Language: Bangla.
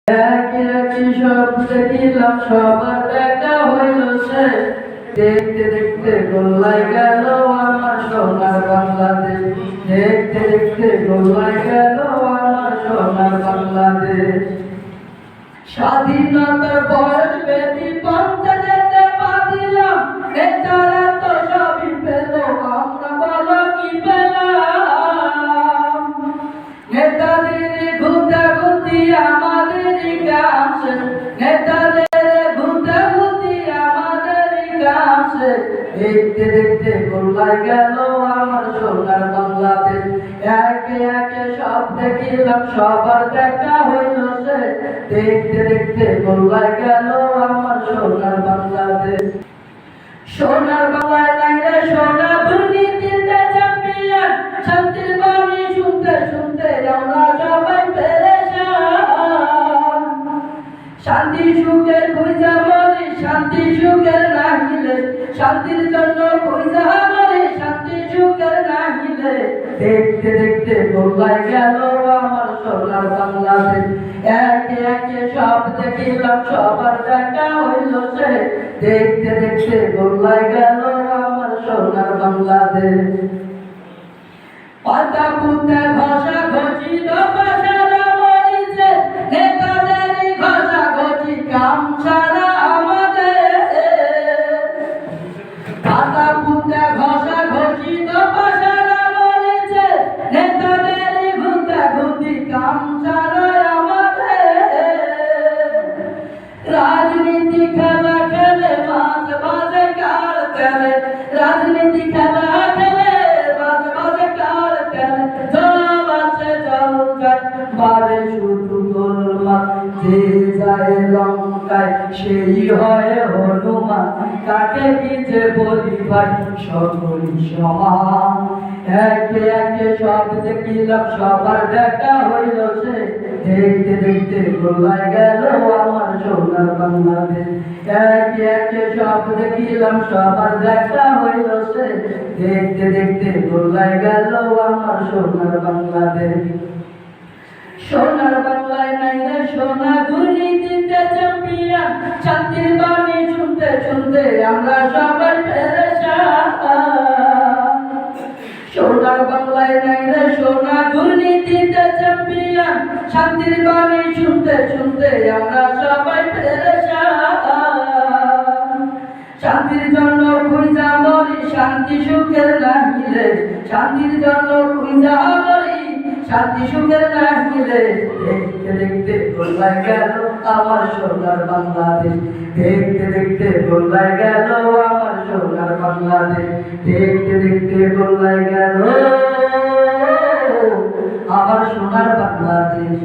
একে একে সব দেখিলাম, সবার দেখা হইল শেষ। দেখতে দেখতে গোল্লায় গেল আমার সোনার বাংলাদেশ। দেখতে দেখতে গোল্লায় গেল আমার সোনার বাংলাদেশ। স্বাধীনতার বয়স বেশি পৌঁছে যেতে পারলাম, নেতারা তো সবই পেল, আমরা বলো কি পেলাম? নেতাদের ঘুঁটাঘুঁটি আমাদেরই কাম শেষ, নেতাদের ঘুঁটাঘুঁটি আমাদেরই কাম শেষ। দেখতে দেখতে গোল্লায় গেল আমার সোনার বাংলাদেশ। একে একে সব দেখিলাম, সবার দেখা হইল শেষ। দেখতে দেখতে গোল্লায় গেল আমার সোনার বাংলাদেশ। সোনার বাংলায় নাই রে সোনা, দুর্নীতিতে চ্যাম্পিয়ন। শান্তির বাণী শুনতে শুনতে আমরা সবাই পেরেশান। শান্তি সুখের খুঁজা মরি, শান্তি সুখের নাহিলে, শান্তির জন্য খুঁজা মরি, শান্তি সুখের নাহিলে। দেখতে দেখতে গোল্লায় গেল আমার সোনার বাংলাদেশ। একে একে সব দেখিলাম, সবার দেখা হইল শেষ। দেখতে দেখতে গোল্লায় গেল আমার সোনার বাংলাদেশ। পাতা পুঁতে ঘষা ঘষি দোপাশারা মরিছে, নেতাদেরই ঘষা ঘষি কাম সারা আমাদের। পাতা পুঁতে ঘষা ঘষি দোপাশারা মরিছে, নেতাদেরই ঘুঁটাঘুঁটি কাম সারা আমাদের। রাজনীতি খেলা খেলে মাঝ মাঝে কার খেলে, রাজনীতি খেলা খেলে মাঝ মাঝে কার খেলে। জল আছে জল যায় বারে শুধু গোলমাল, যে যায় লঙ্কায় সেই হয় হনুমান। কাকে কি যে বলি ভাই সকলই সমান। একে একে সব দেখিলাম, সবার দেখা হইল শেষ। দেখতে দেখতে গোল্লায় গেল আমার সোনার বাংলাদেশ। একে একে সব দেখিলাম, সবার দেখা হইল শেষ। দেখতে দেখতে গোল্লায় গেল আমার সোনার বাংলাদেশ। সোনার বাংলায় নাই রে সোনা, দুর্নীতিতে চ্যাম্পিয়ন। শান্তির বাণী শুনতে শুনতে আমরা সবাই পেরেশান। সোনার বাংলায় নাই রে সোনা, দুর্নীতিতে চ্যাম্পিয়ন। শান্তির বাণী শুনতে শুনতে আমরা সবাই পেরেশান। শান্তির জন্য খুঁজা মরি, শান্তি সুখের নাহিলে, শান্তির জন্য খুঁজা মরি, শান্তি সুখের নাহিলে। দেখতে দেখতে গোল্লায় গেল আমার সোনার বাংলাদেশ। দেখতে দেখতে গোল্লায় গেল আমার সোনার বাংলাদেশ। দেখতে দেখতে গোল্লায় গেল আমার সোনার বাংলাদেশ।